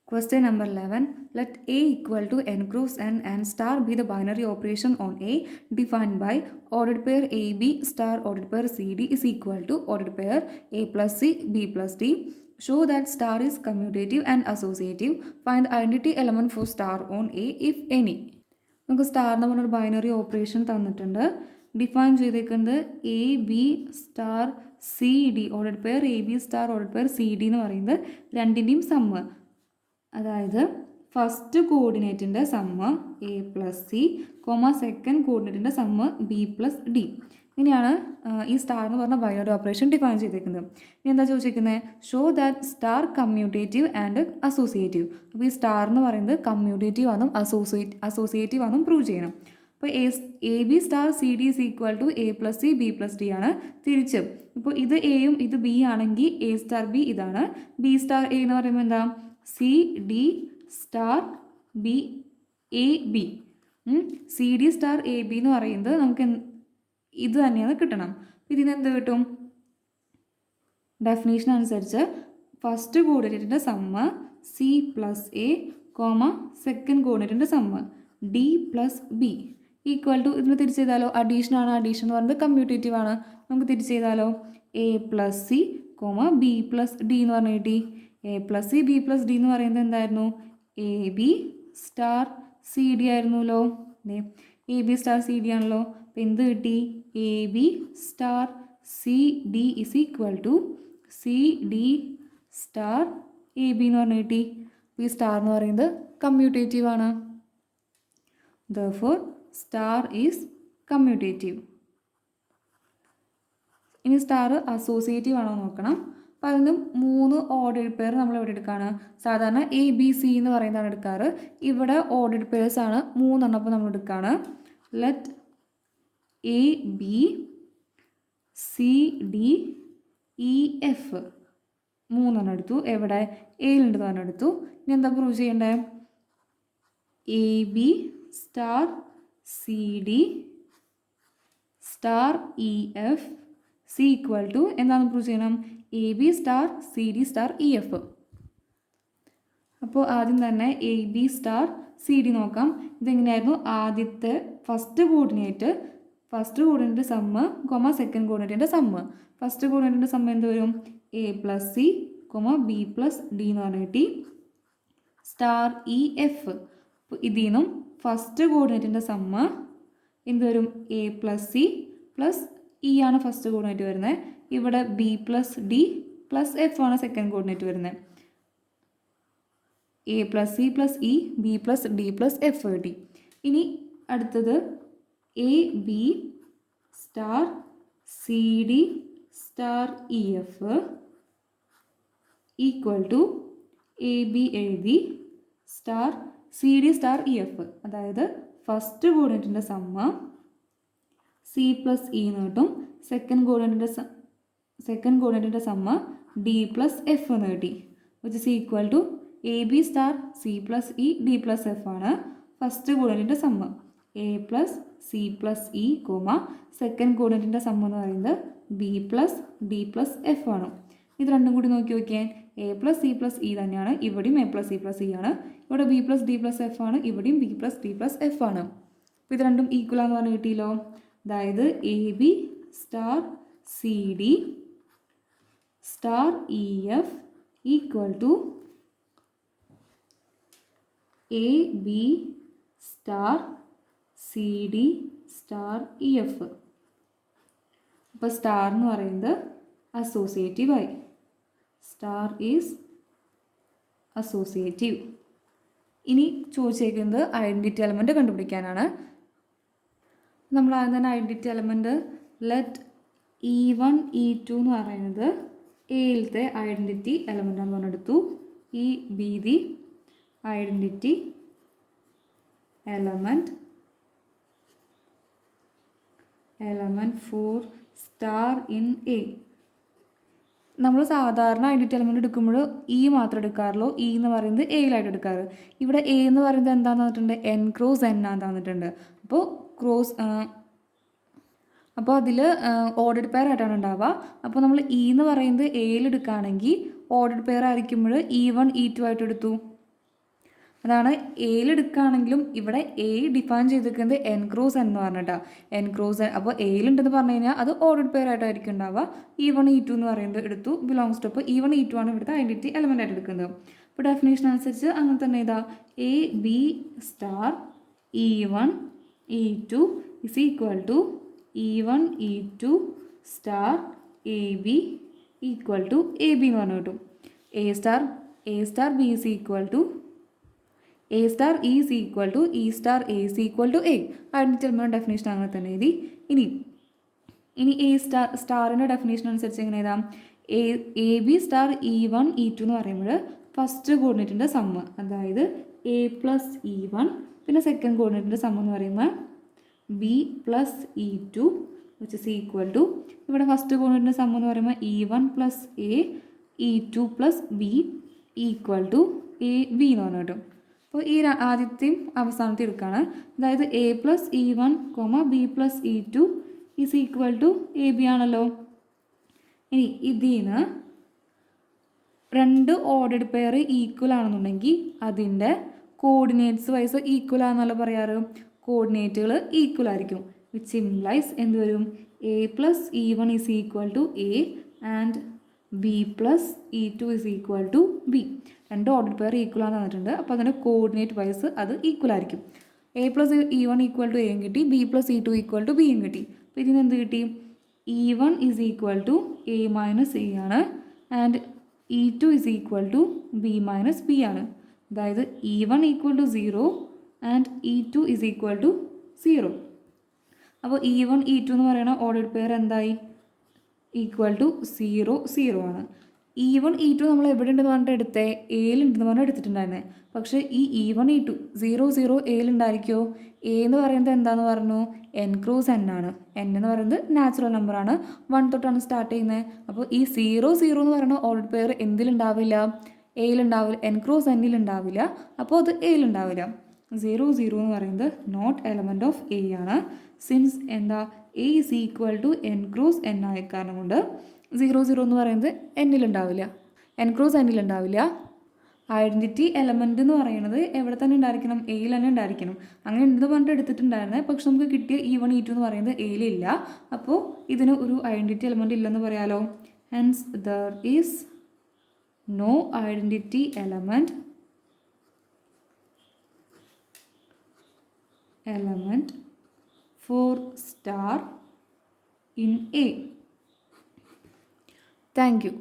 Question number 11. Let A equal to n cross n and star be the binary operation on A defined by ordered pair AB star ordered pair CD is equal to ordered pair A plus C B plus D. Show that star is commutative and associative. Find the identity element for star on A if any. നമുക്ക് star എന്ന് പറഞ്ഞൊരു binary operation തന്നിട്ടുണ്ട്. Define ചെയ്തേക്കുന്നത് A B star C D order pair A B star order pair C D എന്ന് പറയുന്നത് രണ്ടിൻ്റെയും sum. അതായത് first കോർഡിനേറ്റിൻ്റെ sum A plus C second കോർഡിനേറ്റിൻ്റെ സമ്മ് ബി പ്ലസ് ഡി. ഇങ്ങനെയാണ് ഈ സ്റ്റാർ എന്ന് പറഞ്ഞ ബൈനറി ഓപ്പറേഷൻ ഡിഫൈൻ ചെയ്തേക്കുന്നത്. ഇനി എന്താ ചോദിച്ചിരിക്കുന്നത്? Show that star commutative and associative. അപ്പോൾ ഈ സ്റ്റാർ എന്ന് പറയുന്നത് കമ്മ്യൂട്ടേറ്റീവ് ആണെന്നും അസോസിയേറ്റീവ് ആണെന്നും പ്രൂവ് ചെയ്യണം. അപ്പോൾ A B star C D is equal to A plus C B plus D ആണ്. തിരിച്ച് ഇപ്പോൾ ഇത് എയും ഇത് ബി ആണെങ്കിൽ എ സ്റ്റാർ ബി ഇതാണ്. ബി സ്റ്റാർ എ എന്ന് പറയുമ്പോൾ എന്താ? C D star B A B. C D star A B എന്ന് പറയുന്നത് നമുക്ക് ഇത് തന്നെയാണ് കിട്ടണം. ഇതിന് എന്ത് കിട്ടും? ഡെഫിനേഷൻ അനുസരിച്ച് ഫസ്റ്റ് കോർഡിനേറ്റിൻ്റെ sum C plus A second കോർഡിനേറ്റിൻ്റെ sum D plus B equal to ഇതിന് തിരിച്ച് ചെയ്താലോ അഡീഷൻ ആണ്. അഡീഷൻ എന്ന് പറയുന്നത് കമ്മ്യൂട്ടേറ്റീവ് ആണ്. നമുക്ക് തിരിച്ച് ചെയ്താലോ A plus C B plus D എന്ന് പറഞ്ഞു കിട്ടി. A plus C B plus D എന്ന് പറയുന്നത് എന്തായിരുന്നു? A B star C D ആയിരുന്നല്ലോ. A B star C D ആണല്ലോ. അപ്പം എന്ത് കിട്ടി? A B star C D is equal to C D star A B എന്ന് പറഞ്ഞു കിട്ടി. ഈ സ്റ്റാർ എന്ന് പറയുന്നത് കമ്മ്യൂട്ടേറ്റീവ് ആണ്. Therefore, star is commutative. ഇനി സ്റ്റാർ അസോസിയേറ്റീവ് ആണോ നോക്കണം. അപ്പോൾ അതിന് 3 ഓർഡേഡ് പെയർ നമ്മൾ എവിടെ എടുക്കുകയാണ്? സാധാരണ എ ബി സി എന്ന് പറയുന്നതാണ് എടുക്കാറ്. ഇവിടെ ഓർഡേഡ് പെയർസ് ആണ് 3 എണ്ണം. അപ്പോൾ നമ്മൾ എടുക്കുകയാണ് let A B C D E F 3 എണ്ണം എടുത്തു. എവിടെ? എയിലുണ്ട് തന്നെ എടുത്തു. ഇനി എന്താ പ്രൂവ് ചെയ്യണ്ടേ? A B star C D star E F C equal to എന്താണെന്ന് പ്രൂവ് ചെയ്യണം? A B star C D star E F. അപ്പോൾ ആദ്യം തന്നെ A B star C D നോക്കാം. ഇതെങ്ങനെയായിരുന്നു? ആദ്യത്തെ ഫസ്റ്റ് കോർഡിനേറ്റ് സമ്മ് സെക്കൻഡ് കോർഡിനേറ്റിൻ്റെ സമ്മ്. ഫസ്റ്റ് കോർഡിനേറ്റിൻ്റെ സമ്മ് എന്ത് വരും? A plus C B plus D എന്ന് പറഞ്ഞു കിട്ടി. Star E F. അപ്പോൾ ഇതിൽ നിന്നും ഫസ്റ്റ് കോർഡിനേറ്റിൻ്റെ സമ്മ് എന്ത് വരും? A plus C plus E ആണ് ഫസ്റ്റ് കോർഡിനേറ്റ് വരുന്നത്. ഇവിടെ B plus D plus F ആണ് സെക്കൻഡ് കോർഡിനേറ്റ് വരുന്നത്. A plus C plus E B plus D plus F കിട്ടി. ഇനി അടുത്തത് A B star C D star E F equal to A B എഴുതി star C D star E F. അതായത് first കോർഡിനേറ്റിൻ്റെ sum C plus E എന്ന് കിട്ടും. Second കോർഡിനേറ്റിൻ്റെ sum D plus F എന്ന് കിട്ടി. Which is equal to A B star C plus E D plus F ആണ് first കോർഡിനേറ്റിൻ്റെ sum. A plus C plus E second കോർഡിനേറ്റിൻ്റെ sum എന്ന് പറയുന്നത് B plus D plus F ആണ്. ഇത് രണ്ടും കൂടി നോക്കി നോക്കിയാൽ A plus C plus E തന്നെയാണ്. ഇവിടെയും A plus C plus E ആണ്. ഇവിടെ B plus D plus F ആണ്. ഇവിടെയും B plus D plus F ആണ്. അപ്പോൾ ഇത് രണ്ടും ഈക്വൽ ആണെന്ന് പറഞ്ഞ് കിട്ടിയല്ലോ. അതായത് A B star C D star E F equal to A B star C D star E F. അപ്പോൾ സ്റ്റാർ എന്ന് പറയുന്നത് അസോസിയേറ്റീവായി. Star is associative. ഇനി ചോദിച്ചേക്കുന്നത് ഐഡൻറ്റിറ്റി എലമെൻറ്റ് കണ്ടുപിടിക്കാനാണ്. നമ്മൾ ആദ്യം തന്നെ identity element let E1 E2 എന്ന് പറയുന്നത് എയിലത്തെ ഐഡൻറ്റിറ്റി എലമെൻറ്റാന്ന് പറഞ്ഞെടുത്തു. E be the identity element for star in A. നമ്മൾ സാധാരണ ഐഡൻറ്റിറ്റി എലമെൻറ്റ് എടുക്കുമ്പോൾ ഇ മാത്രം എടുക്കാറുള്ളൂ. ഇ എന്ന് പറയുന്നത് എയിലായിട്ട് എടുക്കാറ്. ഇവിടെ എ എന്ന് പറയുന്നത് എന്താണെന്ന് തന്നിട്ടുണ്ട്? എൻ ക്രോസ് എൻ ആണെന്ന് തന്നിട്ടുണ്ട്. അപ്പോൾ അതിൽ ഓർഡർഡ് പെയർ ആയിട്ടാണ് ഉണ്ടാവുക. അപ്പോൾ നമ്മൾ ഇ എന്ന് പറയുന്നത് എയിൽ എടുക്കുകയാണെങ്കിൽ ഓർഡർഡ് പെയർ ആയിരിക്കുമ്പോൾ E1 E2 ആയിട്ട് എടുത്തു. അതാണ് എയിൽ എടുക്കുകയാണെങ്കിലും ഇവിടെ എ ഡിഫൈൻ ചെയ്തിരിക്കുന്നത് എൻ ക്രോസ് എന്ന് പറഞ്ഞിട്ടാണ്. N cross N. അപ്പോൾ എയിലുണ്ടെന്ന് പറഞ്ഞു കഴിഞ്ഞാൽ അത് ഓർഡർ പെയർ ആയിട്ടായിരിക്കും ഉണ്ടാവുക. E1 E2 എന്ന് പറയുന്നത് എടുത്തു ബിലോങ്സ് ടു. അപ്പോൾ E1 E2 ആണ് ഇവിടുത്തെ ഐഡൻറ്റിറ്റി എലമെൻ്റ് ആയിട്ട് എടുക്കുന്നത്. അപ്പോൾ ഡെഫിനേഷൻ അനുസരിച്ച് അങ്ങനെ തന്നെ ഇതാ a B star E1 E2 is equal to E1 E2 star A b equal to A B എന്ന് പറഞ്ഞു കിട്ടും. A star b is equal to a star is equal to e star a is equal to a. Identity element definition അങ്ങനെ തന്നെ എഴുതി. ഇനി A സ്റ്റാറിൻ്റെ definition അനുസരിച്ച് എങ്ങനെ എഴുതാം? A B star E1 E2 എന്ന് പറയുമ്പോൾ ഫസ്റ്റ് കോർഡിനേറ്റിൻ്റെ സമ്മ്, അതായത് എ പ്ലസ് E1, പിന്നെ സെക്കൻഡ് കോർഡിനേറ്റിൻ്റെ സമ്മ് എന്ന് പറയുമ്പോൾ b plus E2 which is equal to, ഇവിടെ ഫസ്റ്റ് കോർഡിനേറ്റിൻ്റെ സമ്മ് എന്ന് പറയുമ്പോൾ E1 plus a E2 plus B equal to A B എന്ന് പറഞ്ഞു കിട്ടും. അപ്പോൾ ഈ ആദ്യത്തെയും അവസാനത്തെ എടുക്കുകയാണ്. അതായത് a plus E1 b plus E2 is equal to A b ആണല്ലോ. ഇനി ഇതിന് രണ്ട് ഓർഡേഡ് പെയർ ഈക്വൽ ആണെന്നുണ്ടെങ്കിൽ അതിൻ്റെ കോർഡിനേറ്റ്സ് വൈസ് ഈക്വൽ ആണെന്നല്ലോ പറയാറ്. കോർഡിനേറ്റുകൾ ഈക്വൽ ആയിരിക്കും. വിച്ച് ഇംപ്ലൈസ് എന്ത് വരും? A plus E1 is equal to a and b plus E2 is equal to b. രണ്ട് ഓർഡർ പെയർ ഈക്വൽ ആണെന്ന് തന്നിട്ടുണ്ട്. അപ്പോൾ അതിൻ്റെ കോർഡിനേറ്റ് വൈസ് അത് ഈക്വൽ ആയിരിക്കും. A plus E1 equal to എയും കിട്ടി, B plus E2 equal to ബിയും കിട്ടി. അപ്പോൾ ഇതിന് എന്ത് കിട്ടി? E1 is equal to A minus A ആണ് and E2 is equal to B minus B ആണ്. അതായത് E1 equal to 0 and E2 is equal to 0. അപ്പോൾ E1 E2 എന്ന് പറയുന്ന ഓർഡർ പെയർ എന്തായി? ഈക്വൽ ടു 0 0 ആണ്. E1 E2 നമ്മൾ എവിടെ ഉണ്ടെന്ന് പറഞ്ഞിട്ട് എടുത്തേ? എയിലുണ്ടെന്ന് പറഞ്ഞാൽ എടുത്തിട്ടുണ്ടായിരുന്നേ. പക്ഷേ ഈ E1 E2 0 0 എയിലുണ്ടായിരിക്കുമോ? എ എന്ന് പറയുന്നത് എന്താണെന്ന് പറഞ്ഞു? എൻ ക്രോസ് എൻ ആണ്. എൻ എന്ന് പറയുന്നത് നാച്ചുറൽ നമ്പറാണ്. 1 തൊട്ടാണ് സ്റ്റാർട്ട് ചെയ്യുന്നത്. അപ്പോൾ ഈ 0 0 എന്ന് പറയുന്ന ഓർഡർ പെയർ എന്തിലുണ്ടാവില്ല? എയിലുണ്ടാവില്ല, എൻ ക്രോസ് എന്നിലുണ്ടാവില്ല. അപ്പോൾ അത് എയിലുണ്ടാവില്ല. 0 0 എന്ന് പറയുന്നത് നോട്ട് എലമെൻറ്റ് ഓഫ് എ ആണ്. സിൻസ് എന്താ? A is equal to N cross N ആയ കാരണം കൊണ്ട് 0 0 എന്ന് പറയുന്നത് എന്നിലുണ്ടാവില്ല, എൻ ക്രോസ് എന്നിലുണ്ടാവില്ല. ഐഡൻറ്റിറ്റി എലമെൻ്റ് എന്ന് പറയുന്നത് എവിടെ തന്നെ ഉണ്ടായിരിക്കണം? എയിൽ തന്നെ ഉണ്ടായിരിക്കണം. അങ്ങനെ ഉണ്ടെന്ന് പറഞ്ഞിട്ട് എടുത്തിട്ടുണ്ടായിരുന്നത്. പക്ഷെ നമുക്ക് കിട്ടിയ E1 E2 എന്ന് പറയുന്നത് എയിലില്ല. അപ്പോൾ ഇതിന് ഒരു ഐഡൻറ്റിറ്റി എലമെൻ്റ് ഇല്ലെന്ന് പറയാലോ. Hence there is no identity element for star in A. Thank you.